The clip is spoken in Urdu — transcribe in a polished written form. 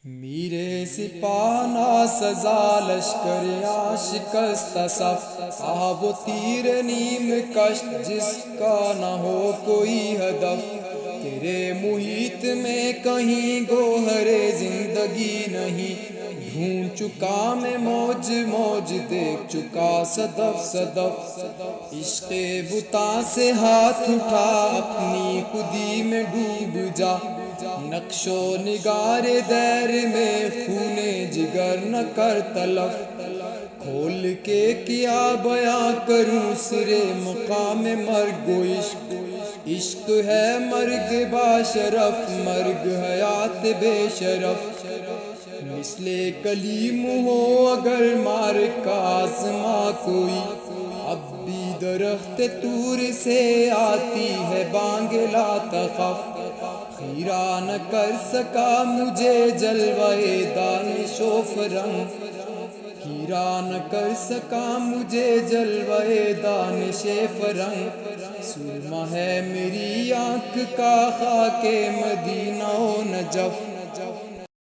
میرے سپانا سزا لشکر شکست صف وہ تیر نیم کشت جس کا نہ ہو کوئی ہدف تیرے محیط میں کہیں گوہر زندگی نہیں ڈھونڈ چکا میں موج موج دیکھ چکا صدف صدف عشق بتا سے ہاتھ اٹھا اپنی خودی میں ڈوب جا نقش و نگار دیر میں خون جگر نہ کر تلف کھول کے کیا بیاں کروں سرے مقام مرگ و عشق عشق ہے مرگ با شرف مرگ حیات بے شرف مثل کلیم ہو اگر مار کا آزما کوئی اب بھی درخت طور سے آتی ہے بانگ لا تخف خیرہ نہ کر سکا مجھے جلوہ دانش و فرنگ خیرہ نہ کر سکا مجھے جلوہ دانش فرنگ سرمہ ہے میری آنکھ کا خاک مدینہ و نجف